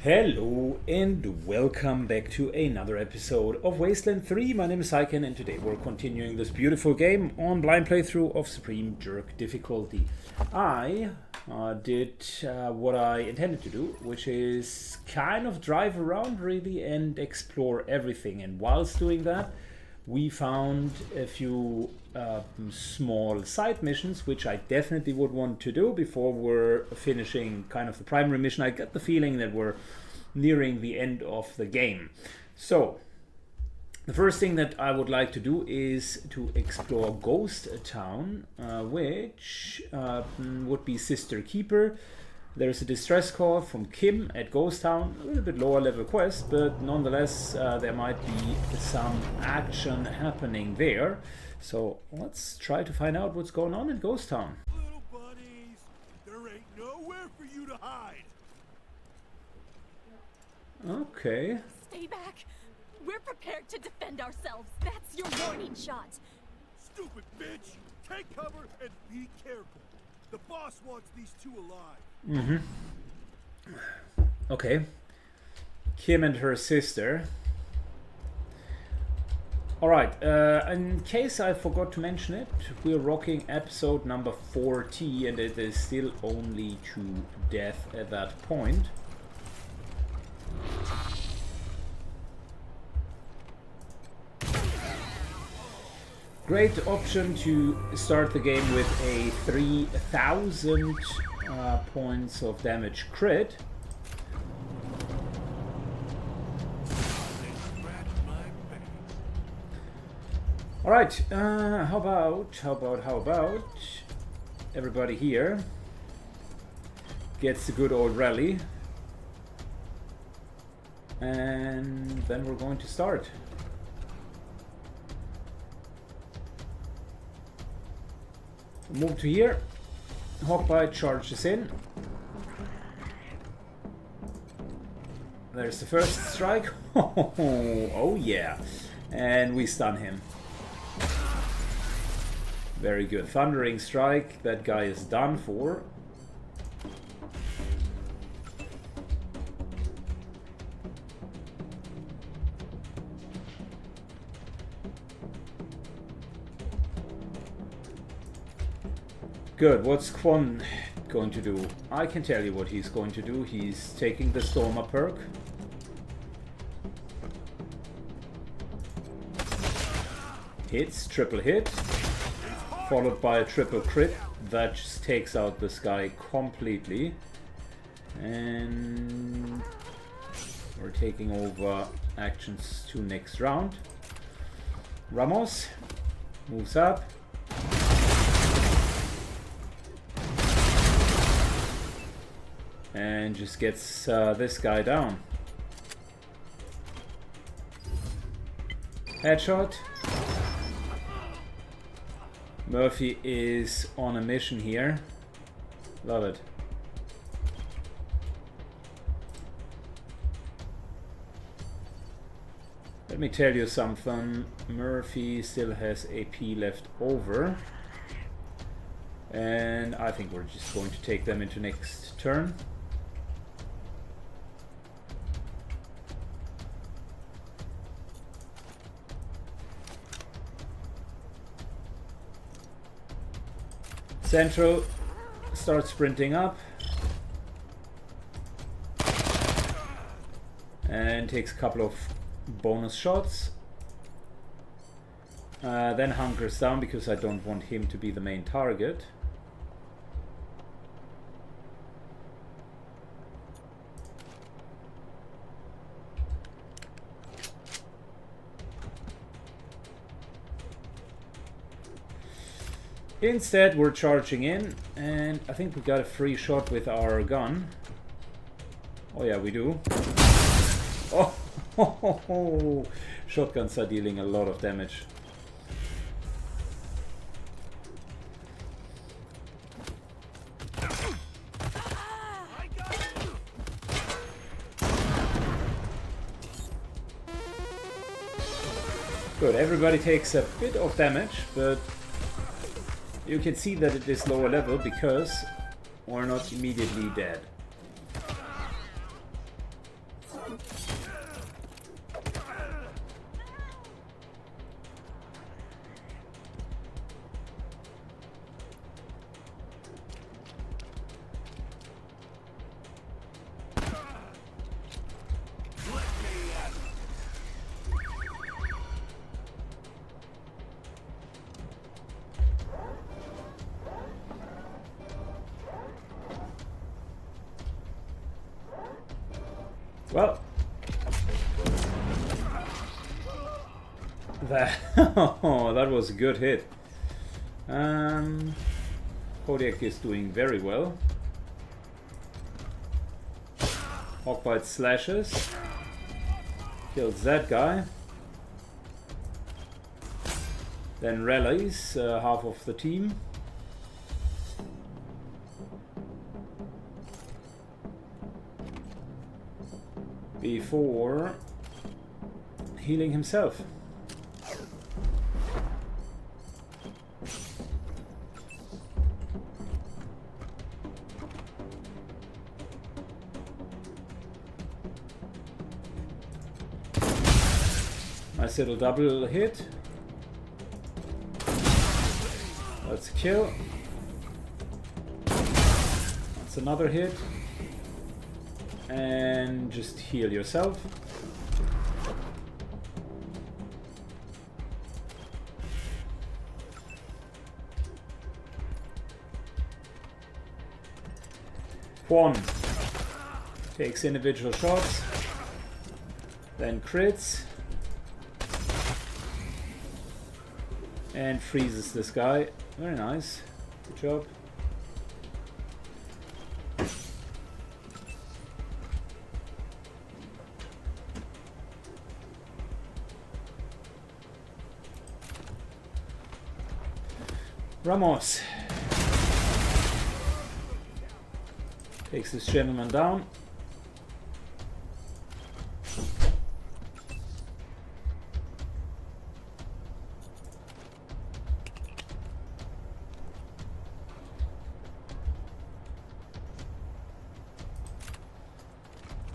Hello and welcome back to another episode of Wasteland 3. My name is Syken and today we're continuing this beautiful game on blind playthrough of Supreme Jerk difficulty. I did what I intended to do, which is kind of drive around really and explore everything. And whilst doing that, we found a few small side missions, which I definitely would want to do before we're finishing kind of the primary mission. I get the feeling that we're nearing the end of the game. So, the first thing that I would like to do is to explore Ghost Town, which would be Sister Keeper. There's a distress call from Kim at Ghost Town, a little bit lower level quest, but nonetheless there might be some action happening there. So let's try to find out what's going on in Ghost Town. Little buddies, there ain't nowhere for you to hide. Okay. Stay back. We're prepared to defend ourselves. That's your warning shot. Stupid bitch, take cover and be careful. The boss wants these two alive. Okay. Kim and her sister. Alright, in case I forgot to mention it, we're rocking episode number 40 and it is still only to death at that point. Great option to start the game with a 3000 points of damage crit. Alright, how about everybody here gets a good old rally, and then we're going to start. Move to here. Hawkbite charges in. There's the first strike. Oh yeah. And we stun him. Very good. Thundering strike. That guy is done for. Good, what's Kwon going to do? I can tell you what he's going to do. He's taking the Stormer perk. Hits, triple hit, followed by a triple crit. That just takes out this guy completely. And we're taking over actions to next round. Ramos moves up. And just gets this guy down. Headshot. Murphy is on a mission here. Love it. Let me tell you something. Murphy still has AP left over. And I think we're just going to take them into next turn. Central starts sprinting up and takes a couple of bonus shots. Then hunkers down because I don't want him to be the main target. Instead, we're charging in, and I think we got a free shot with our gun. Oh yeah, we do. Oh, shotguns are dealing a lot of damage. Good, everybody takes a bit of damage, but you can see that it is lower level because we're not immediately dead. Well, that oh, that was a good hit. Kodiak is doing very well. Hawkbite slashes. Kills that guy. Then rallies half of the team. Before healing himself. Nice little double hit. That's a kill. That's another hit. And just heal yourself. Quan takes individual shots, then crits, and freezes this guy. Very nice. Good job. Ramos takes this gentleman down.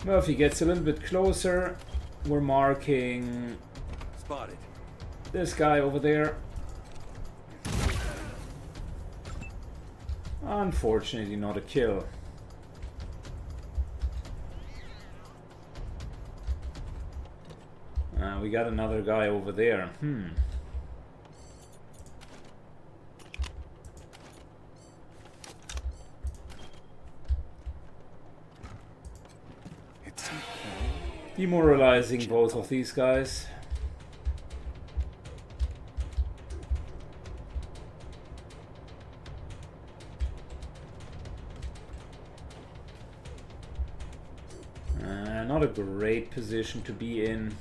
Murphy gets a little bit closer. We're marking Spotted. this guy over there. Unfortunately, not a kill. We got another guy over there. It's okay. Demoralizing both of these guys. Not a great position to be in.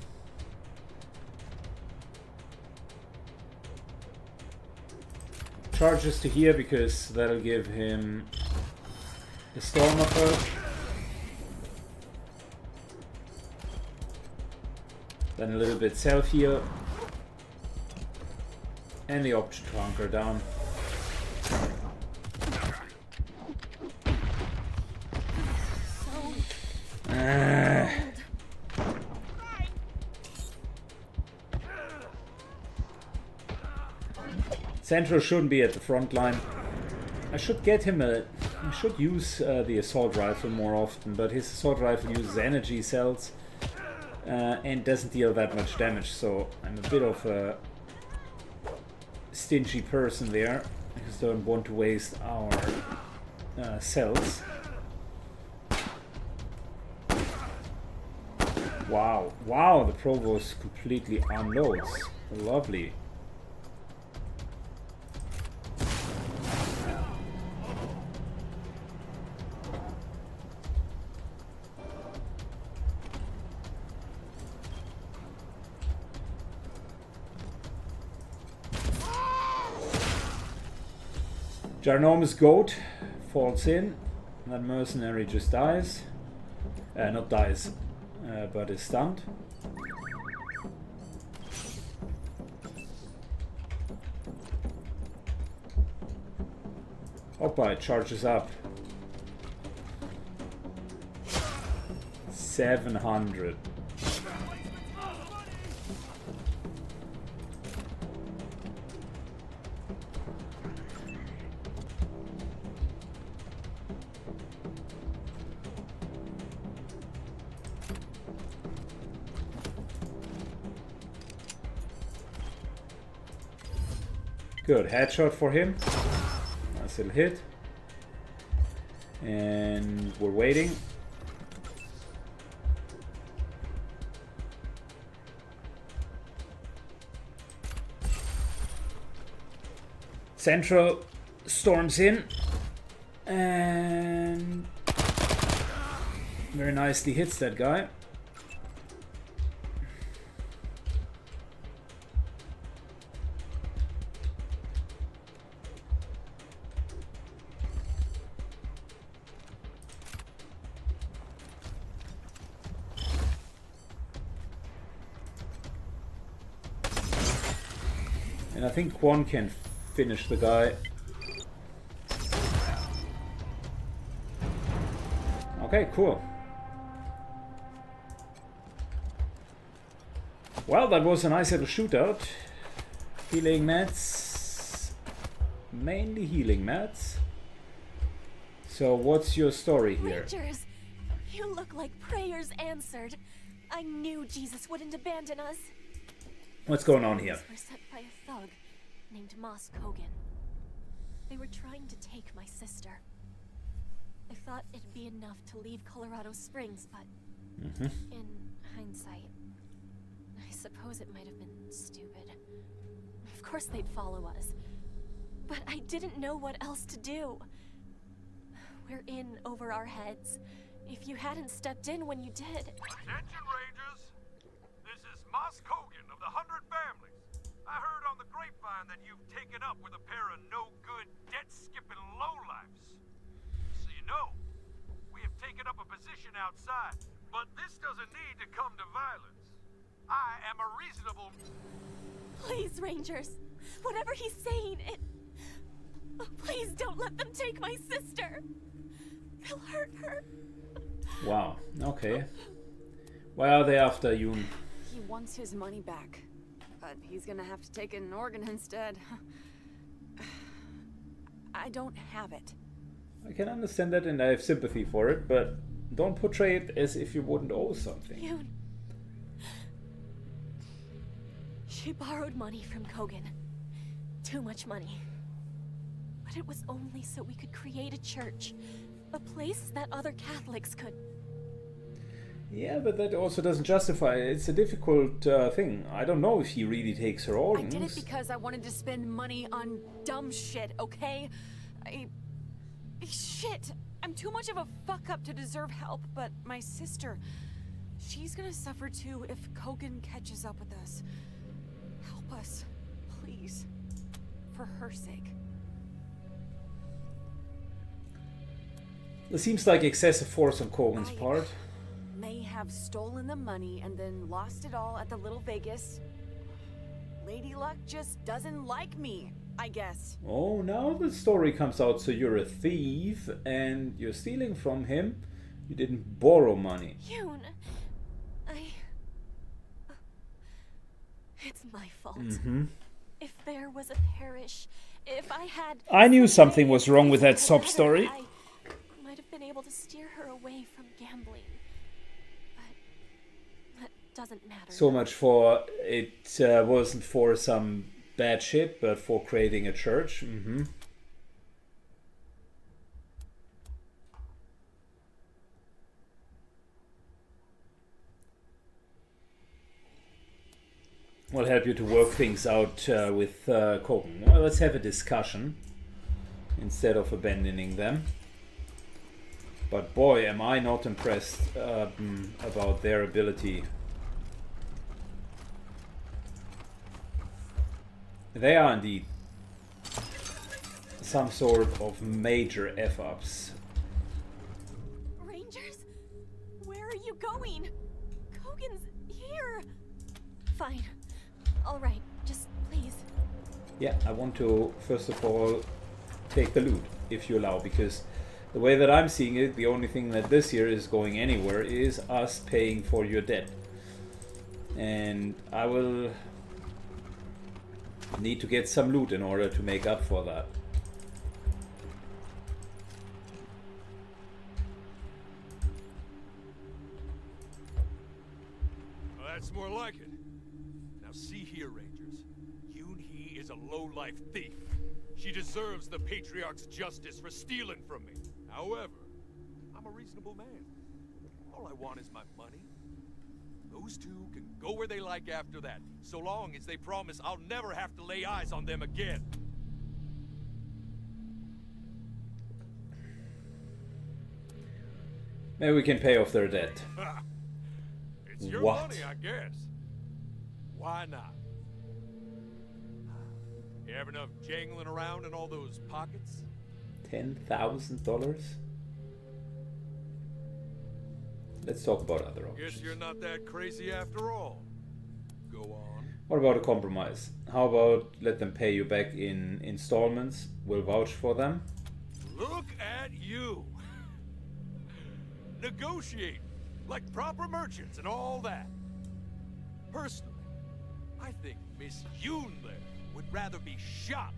Charges to here because that'll give him the storm upper. Then a little bit self heal. And the option to hunker down. Central shouldn't be at the front line. I should get him I should use the assault rifle more often, but his assault rifle uses energy cells and doesn't deal that much damage, so I'm a bit of a stingy person there. I just don't want to waste our cells. Wow, wow, the Provost completely unloads. Lovely. Ginormous Goat falls in. That mercenary just dies. Not dies, but is stunned. Hawkbite charges up. 700. Good, headshot for him. Nice little hit. And we're waiting. Central storms in and very nicely hits that guy. And I think Quan can finish the guy. Okay, cool. Well, that was a nice little shootout. Healing mats. Mainly healing mats. So what's your story here? Rangers, you look like prayers answered. I knew Jesus wouldn't abandon us. What's going on here? We were sent by a thug named Moss Kogan. They were trying to take my sister. I thought it'd be enough to leave Colorado Springs, but in hindsight, I suppose it might have been stupid. Of course they'd follow us, but I didn't know what else to do. We're in over our heads. If you hadn't stepped in when you did... Attention, Rangers! This is Moss Kogan of the 100 Families. I heard on the grapevine that you've taken up with a pair of no-good, debt-skipping lowlifes. So you know, we have taken up a position outside, but this doesn't need to come to violence. I am a reasonable... Please, Rangers. Whatever he's saying, it... Oh, please don't let them take my sister. They'll hurt her. Wow, okay. Why are they after you? He wants his money back, but he's gonna have to take an organ instead. I don't have it. I can understand that and I have sympathy for it, but don't portray it as if you wouldn't owe something. Yoon. She borrowed money from Kogan. Too much money. But it was only so we could create a church. A place that other Catholics could... Yeah, but that also doesn't justify it. It's a difficult thing. I don't know if he really takes her organs. I did it because I wanted to spend money on dumb shit, okay? Shit! I'm too much of a fuck-up to deserve help, but my sister... She's gonna suffer too if Kogan catches up with us. Help us, please. For her sake. It seems like excessive force on Kogan's part. May have stolen the money and then lost it all at the Little Vegas. Lady Luck just doesn't like me, I guess. Oh, now the story comes out, so you're a thief and you're stealing from him. You didn't borrow money. Yoon, It's my fault. If there was a parish, if I had... I knew something was wrong with that sob story. I might have been able to steer her away from gambling. But that doesn't matter. So much for it wasn't for some bad shit, but for creating a church. We'll help you to work things out with Kogan. Well, let's have a discussion instead of abandoning them. But boy, am I not impressed about their ability. They are indeed some sort of major F-ups. Rangers? Where are you going? Kogan's here. Fine. All right, just please. Yeah, I want to first of all take the loot, if you allow, because the way that I'm seeing it, the only thing that this year is going anywhere is us paying for your debt. And I will need to get some loot in order to make up for that. Well, that's more like it. Now see here, Rangers. Yoon-hee is a low-life thief. She deserves the Patriarch's justice for stealing from me. However, I'm a reasonable man. All I want is my money. Those two can go where they like after that, so long as they promise I'll never have to lay eyes on them again. Maybe we can pay off their debt. It's your What? money, I guess. Why not? You have enough jangling around in all those pockets? $10,000? Let's talk about other options. Guess you're not that crazy after all. Go on. What about a compromise? How about let them pay you back in installments? We'll vouch for them. Look at you. Negotiate like proper merchants and all that. Personally, I think Miss Yoon there would rather be shot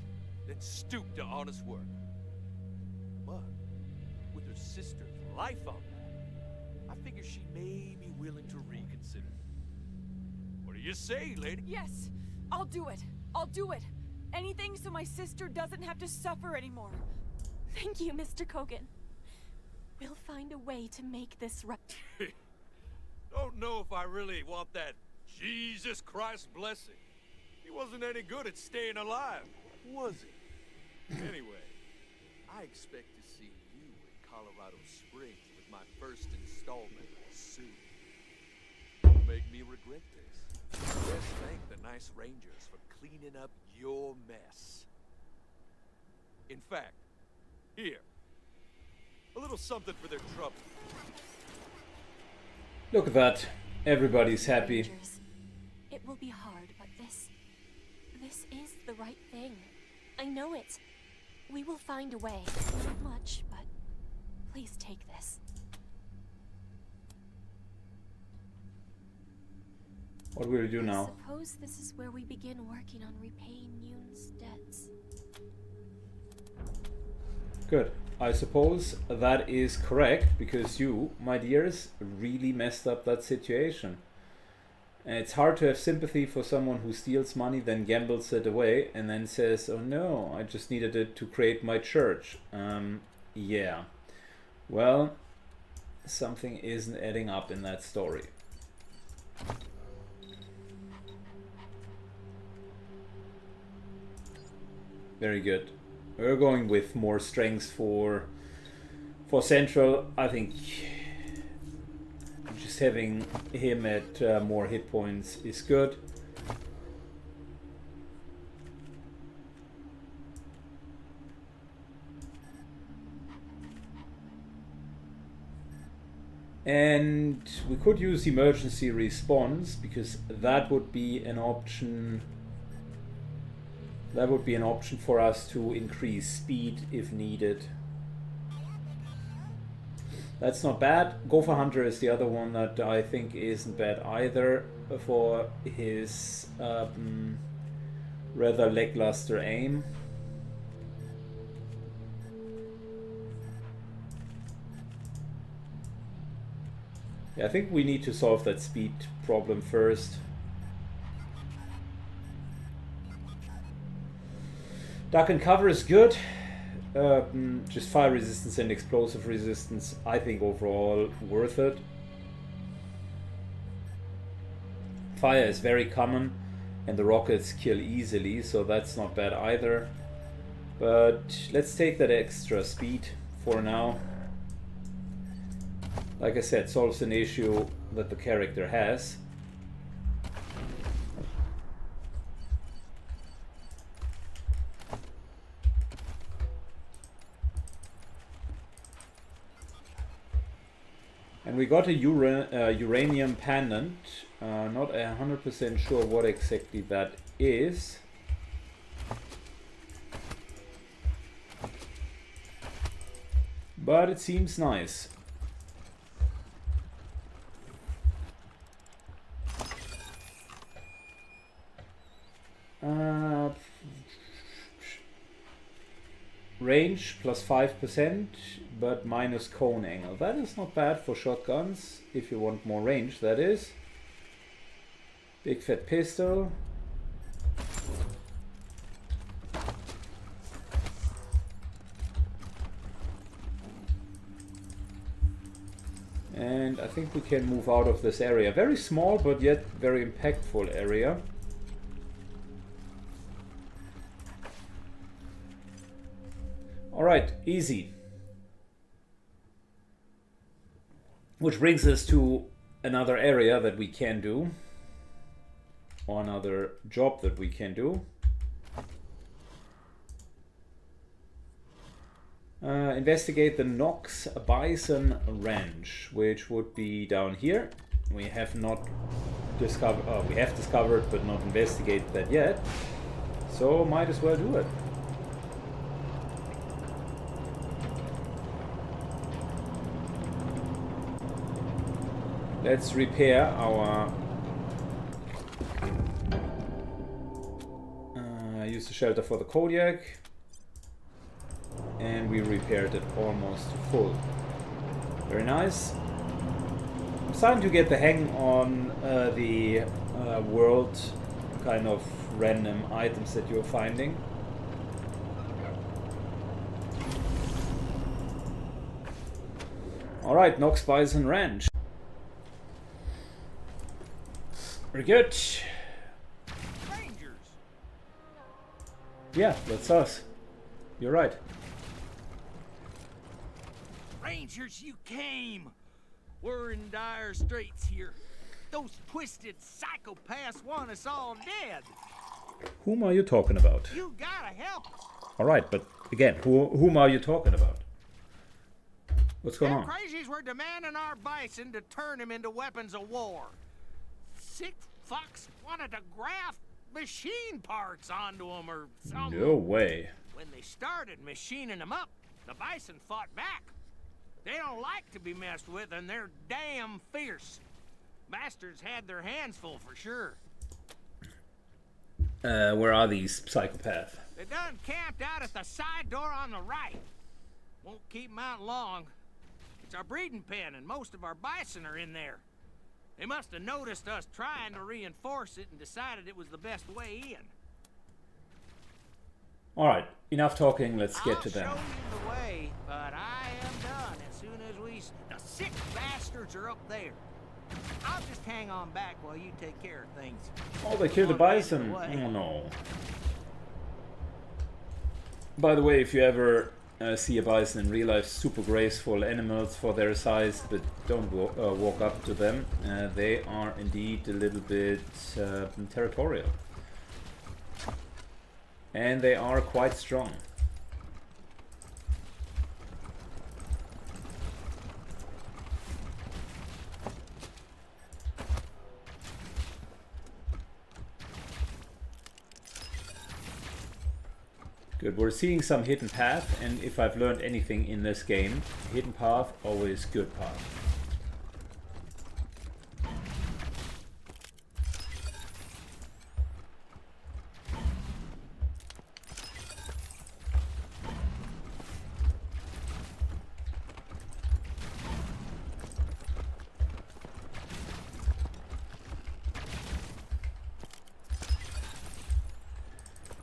than stoop to honest work. But with her sister's life on that, I figure she may be willing to reconsider. What do you say, lady? Yes, I'll do it. I'll do it. Anything so my sister doesn't have to suffer anymore. Thank you, Mr. Kogan. We'll find a way to make this right. Don't know if I really want that Jesus Christ blessing. He wasn't any good at staying alive, was he? Anyway, I expect to see you in Colorado Springs with my first installment soon. Don't make me regret this. Just thank the nice Rangers for cleaning up your mess. In fact, here, a little something for their trouble. Look at that. Everybody's happy. Rangers, it will be hard, but this is the right thing. I know it. We will find a way. Not much, but please take this. What will we do I now? suppose this is where we begin working on repaying Yoon's debts. Good. I suppose that is correct, because you, my dears, really messed up that situation. And it's hard to have sympathy for someone who steals money, then gambles it away, and then says, oh no, I just needed it to create my church. Yeah. Well, something isn't adding up in that story. Very good. We're going with more strengths for Central. I think just having him at more hit points is good. And we could use emergency response, because that would be an option. That would be an option for us to increase speed if needed. That's not bad. Gopher Hunter is the other one that I think isn't bad either for his rather lackluster aim. Yeah, I think we need to solve that speed problem first. Duck and cover is good. Just fire resistance and explosive resistance, I think overall worth it. Fire is very common and the rockets kill easily, so that's not bad either. But let's take that extra speed for now. Like I said, solves an issue that the character has. And we got a uranium pendant. Not 100% sure what exactly that is. But it seems nice. Range plus 5%, but minus cone angle. That is not bad for shotguns, if you want more range, that is. Big fat pistol. And I think we can move out of this area. Very small, but yet very impactful area. Alright, easy. Which brings us to another area that we can do, or another job that we can do. Investigate the Knox Bison Ranch, which would be down here. We have not discovered, we have discovered but not investigated that yet, so might as well do it. Let's repair our use the shelter for the Kodiak, and we repaired it almost to full. Very nice. I'm starting to get the hang on the world kind of random items that you're finding. Alright, Knox Bison Ranch. Very good. Rangers! Yeah, that's us. You're right. Rangers, you came! We're in dire straits here. Those twisted psychopaths want us all dead. Whom are you talking about? You gotta help us. Alright, but again, whom are you talking about? What's going Them on? crazies were demanding our bison to turn them into weapons of war. Sick fucks wanted to graft machine parts onto them or something. No way. When they started machining them up, the bison fought back. They don't like to be messed with, and they're damn fierce. Bastards had their hands full for sure. Where are these psychopaths? They done camped out at the side door on the right. Won't keep them out long. It's our breeding pen, and most of our bison are in there. They must have noticed us trying to reinforce it and decided it was the best way in. Alright, enough talking, let's get to I'll them. show you the way, but I am done as soon as we... The sick bastards are up there. I'll just hang on back while you take care of things. Oh, they killed the One man bison. away. Oh no. By the way, if you ever see a bison in real life, super graceful animals for their size, but don't walk up to them. They are indeed a little bit territorial. And they are quite strong. Good, we're seeing some hidden path, and if I've learned anything in this game, hidden path, always good path.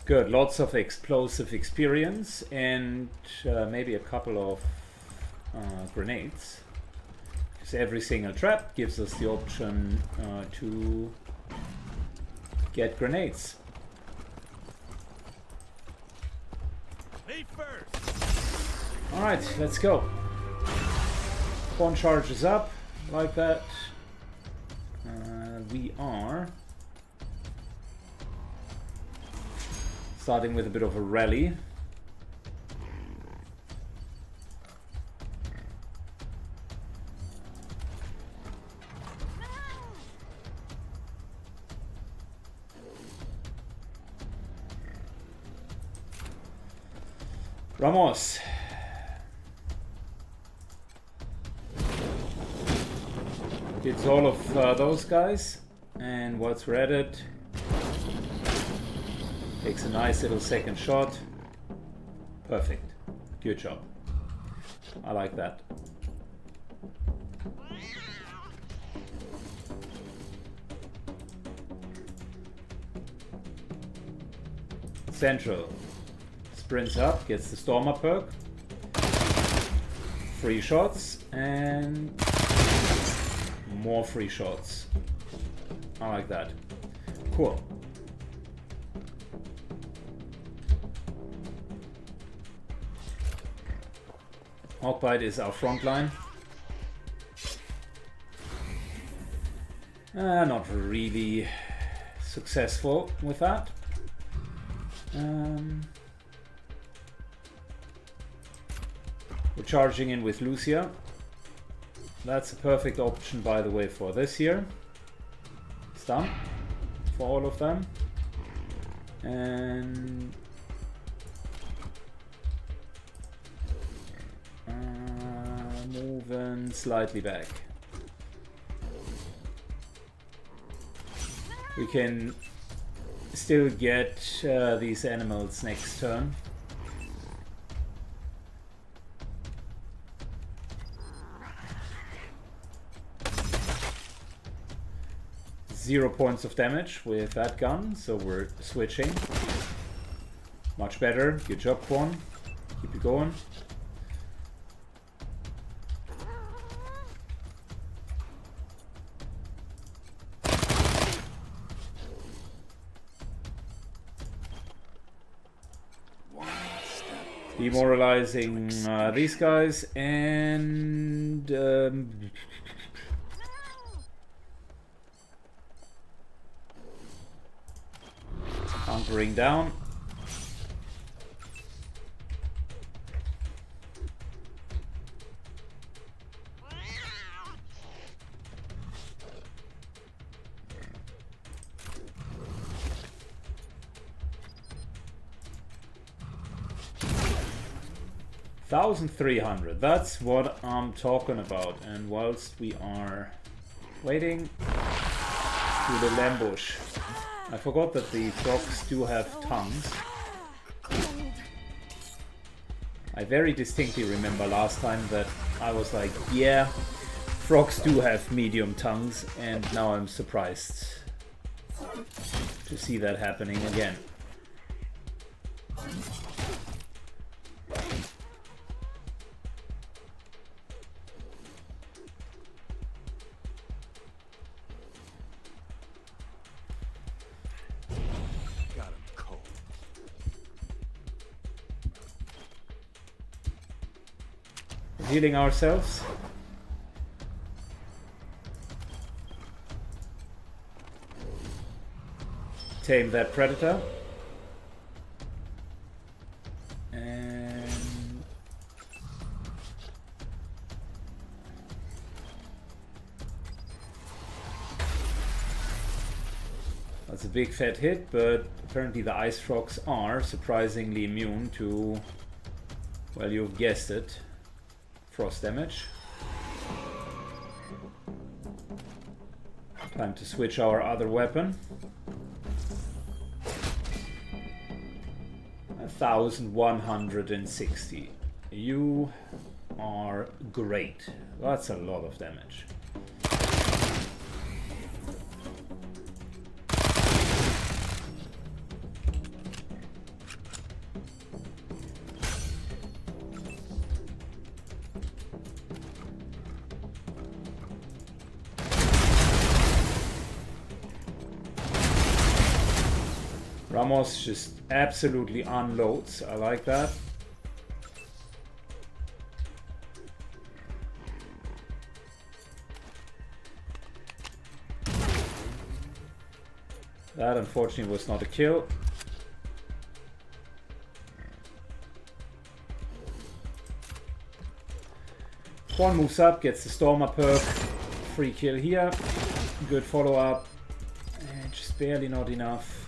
Good, lots of explosive experience and maybe a couple of grenades. Because every single trap gives us the option to get grenades. Me first. Alright, let's go. One charges up, like that. We are starting with a bit of a rally. Ramos. It's all of those guys, and what's we're at it. Takes a nice little second shot. Perfect. Good job. I like that. Central. Sprints up, gets the Stormer perk. 3 shots and more free shots. I like that. Cool. Hawkbite is our front line. Not really successful with that. We're charging in with Lucia. That's a perfect option, by the way, for this here. Stun for all of them. And moving slightly back. We can still get these animals next turn. Zero points of damage with that gun, so we're switching. Much better. Good job, Quan. Keep it going. Demoralizing these guys and hunkering down. $1,300. That's what I'm talking about. And whilst we are waiting, do the ambush. I forgot that the frogs do have tongues. I very distinctly remember last time that I was like, yeah, frogs do have medium tongues, and now I'm surprised to see that happening again. Healing ourselves. Tame that predator. And that's a big fat hit, but apparently the ice frogs are surprisingly immune to, well, you've guessed it, frost damage. Time to switch our other weapon. 1,160. You are great. That's a lot of damage. Ramos just absolutely unloads. I like that. That unfortunately was not a kill. Quan moves up, gets the Stormer perk. Free kill here. Good follow up. And just barely not enough.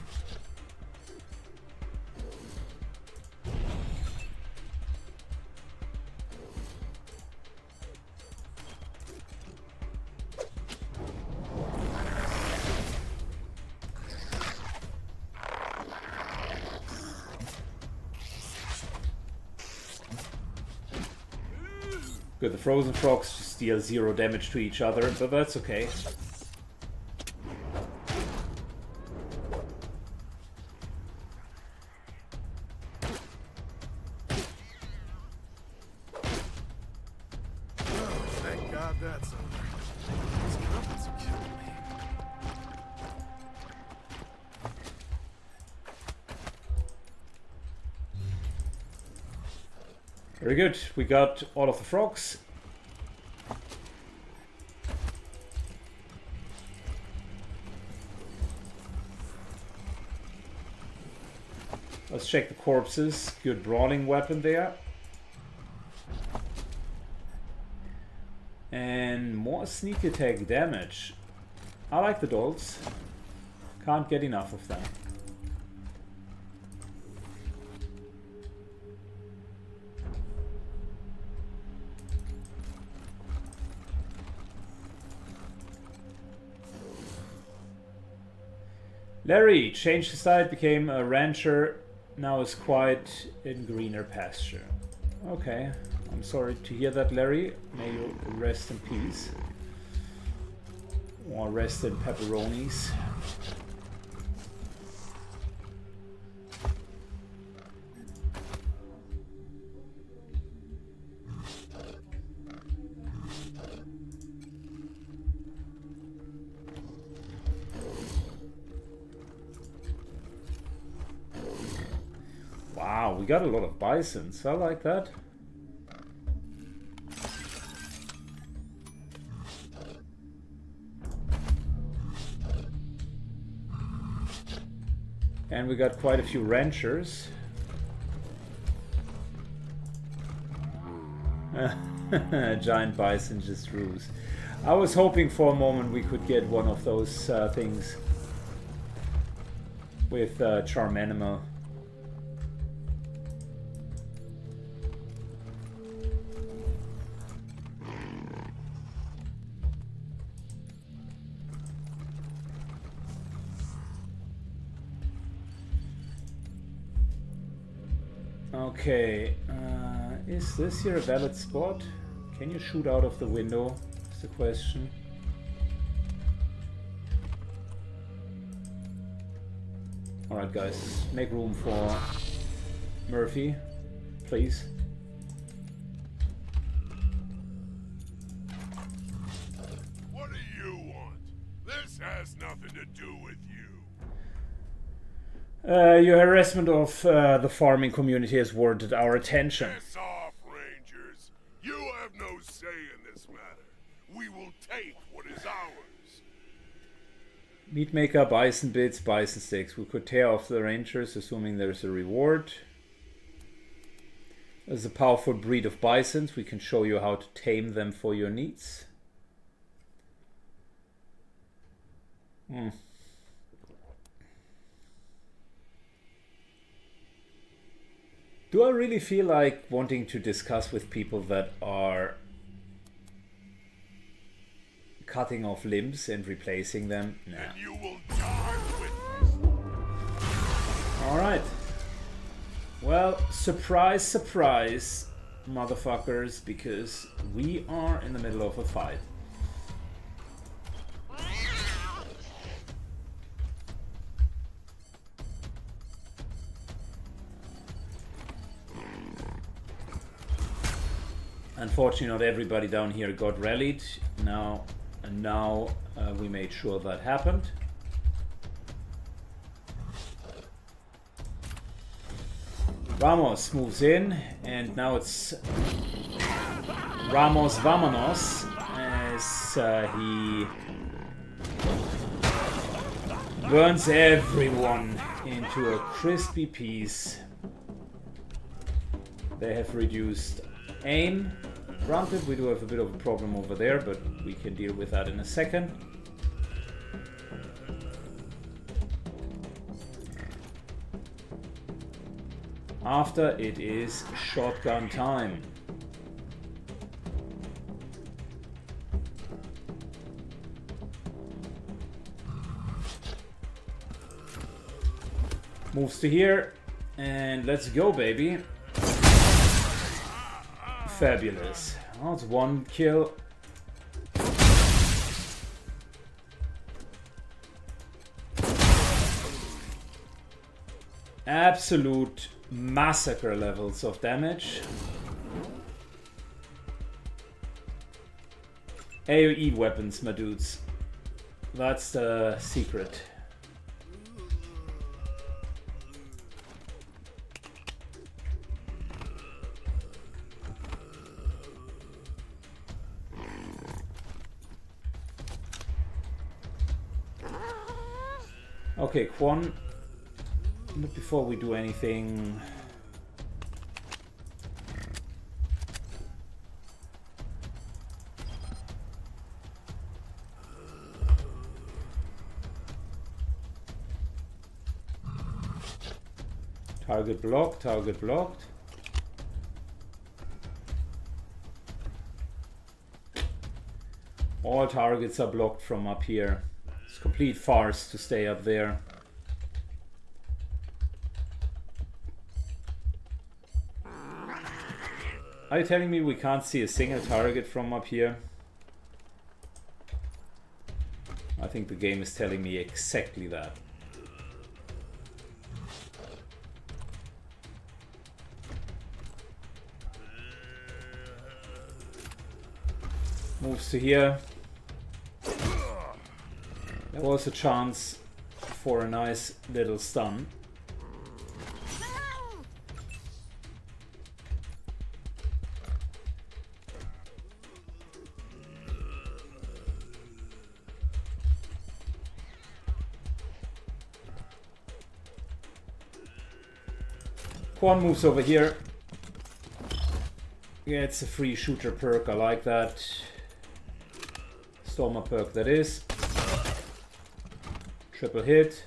Good, the frozen frogs just deal 0 damage to each other, but that's okay. Thank God that's over. These comments are killing me. Very good, we got all of the frogs. Let's check the corpses. Good brawling weapon there. And more sneak attack damage. I like the dolls. Can't get enough of them. Larry changed his diet, became a rancher, now is quiet in greener pasture. Okay, I'm sorry to hear that, Larry. May you rest in peace. Or rest in pepperonis. Wow, we got a lot of bisons. I like that. And we got quite a few ranchers. Giant bison just ruse. I was hoping for a moment we could get one of those things with Charm Animal. Okay, is this here a valid spot? Can you shoot out of the window? Is the question. Alright guys, make room for Murphy, please. What do you want? This has nothing to do with you. Your harassment of the farming community has warranted our attention. Piss off, Rangers. You have no say in this matter. We will take what is ours. Meat maker, bison bits, bison sticks. We could tear off the rangers, assuming there's a reward. There's a powerful breed of bisons. We can show you how to tame them for your needs. Do I really feel like wanting to discuss with people that are cutting off limbs and replacing them? Nah. And you will die with Alright. Well, surprise, surprise, motherfuckers, because we are in the middle of a fight. Unfortunately, not everybody down here got rallied. Now we made sure that happened. Ramos moves in, and now it's Ramos Vamonos as he burns everyone into a crispy piece. They have reduced aim. Granted, we do have a bit of a problem over there, but we can deal with that in a second. After it is shotgun time. Moves to here, and let's go, baby. Fabulous. Oh, it's one kill. Absolute massacre levels of damage. AoE weapons, my dudes. That's the secret. Okay, Quan But before we do anything... Target blocked, target blocked. All targets are blocked from up here. It's a complete farce to stay up there. Are you telling me we can't see a single target from up here? I think the game is telling me exactly that. Moves to here. There was a chance for a nice little stun. Quan moves over here. Yeah, it's a free shooter perk, I like that. Stormer perk that is. Triple hit.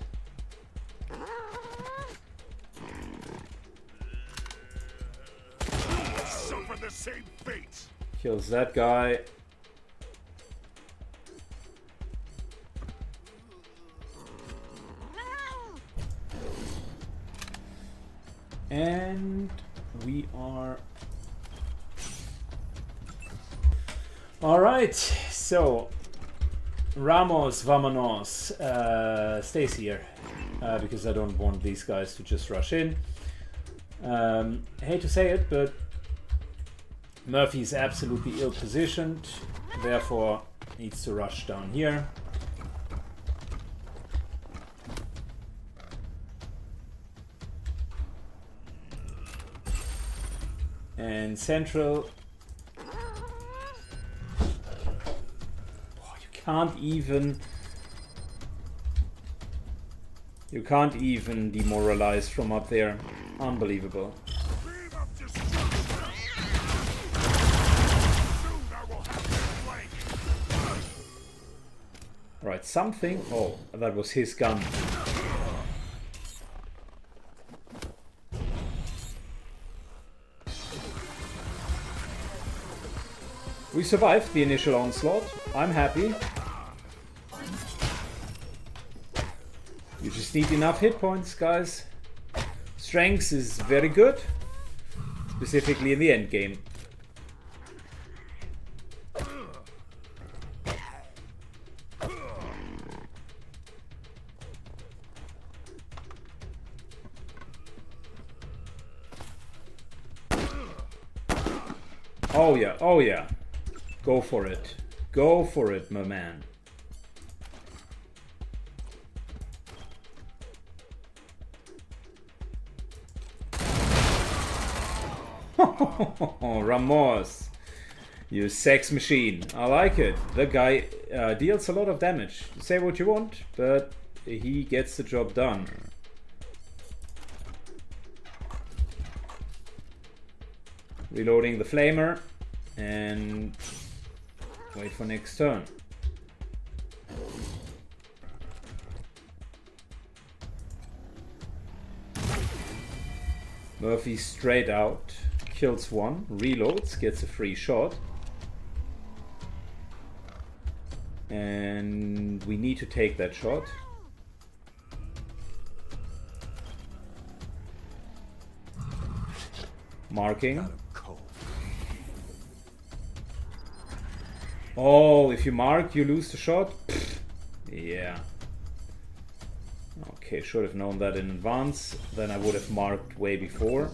Suffer the same fate. Kills that guy. And we are... Alright, so... Ramos, vamonos, stays here, because I don't want these guys to just rush in. Hate to say it, but Murphy's absolutely ill-positioned, therefore needs to rush down here. And Central... You can't even demoralize from up there. Unbelievable. Right, something. Oh, that was his gun. We survived the initial onslaught. I'm happy. You just need enough hit points, guys. Strength is very good, specifically in the end game. Oh yeah, oh yeah. Go for it. Go for it, my man. Ramos, you sex machine. I like it. The guy deals a lot of damage. Say what you want, but he gets the job done. Reloading the flamer and wait for next turn. Murphy straight out, kills one, reloads, gets a free shot. And we need to take that shot. Marking. Oh, if you mark, you lose the shot? Pfft. Yeah. Okay, should have known that in advance. Then I would have marked way before.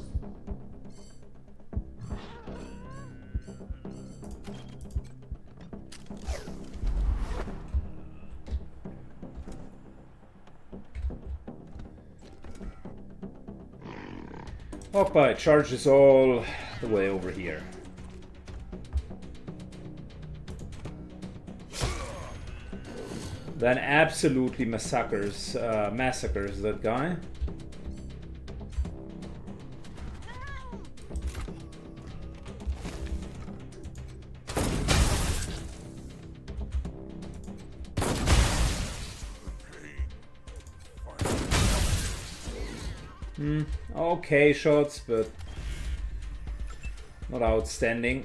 Hawkbite charges all the way over here. Then absolutely massacres that guy. Okay shots, but not outstanding.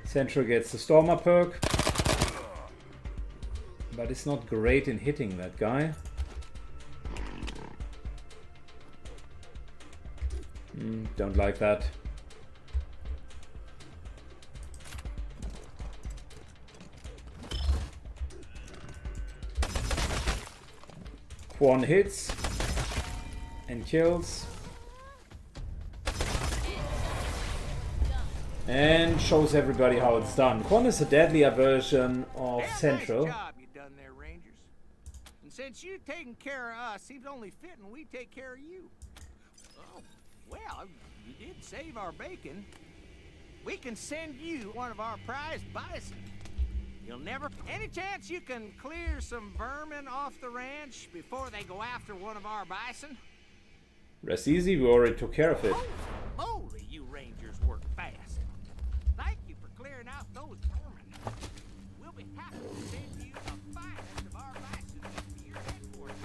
Central gets the Stormer perk, but it's not great in hitting that guy. Don't like that. Quan hits and kills. And shows everybody how it's done. Quan is a deadlier version of Central. Nice job you done there, Rangers. And since you've taken care of us, seems only fitting we take care of you. Oh, well, you did save our bacon. We can send you one of our prized bison. You'll never... Any chance you can clear some vermin off the ranch before they go after one of our bison? Rest easy, we already took care of it. Holy, you Rangers work fast. Thank you for clearing out those vermin. We'll be happy to send you the finest of our bison to your headquarters.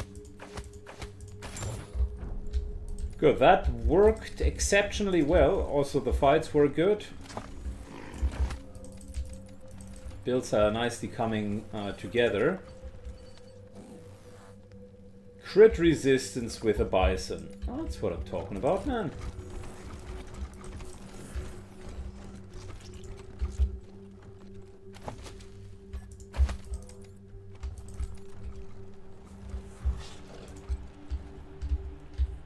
Good, that worked exceptionally well. Also the fights were good. Builds are nicely coming together. Crit resistance with a bison. Oh, that's what I'm talking about, man.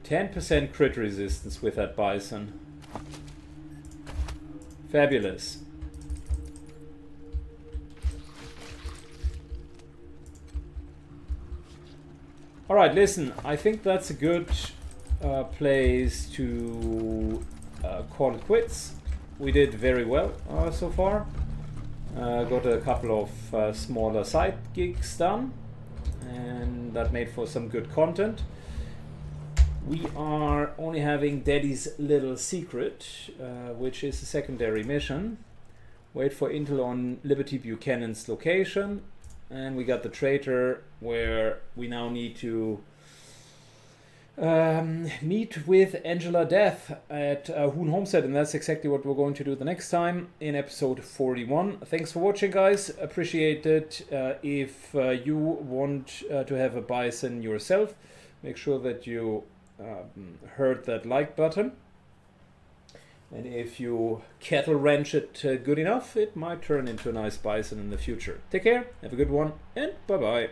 %10 crit resistance with that bison. Fabulous. Alright, listen, I think that's a good place to call it quits. We did very well so far. Got a couple of smaller side gigs done, and that made for some good content. We are only having Daddy's little secret, which is a secondary mission. Wait for intel on Liberty Buchanan's location. And we got the traitor, where we now need to meet with Angela Death at Hoon Homestead, and that's exactly what we're going to do the next time in episode 41. Thanks for watching, guys. Appreciate it. If you want to have a bison yourself, make sure that you hurt that like button. And if you cattle ranch it good enough, it might turn into a nice bison in the future. Take care, have a good one, and bye-bye.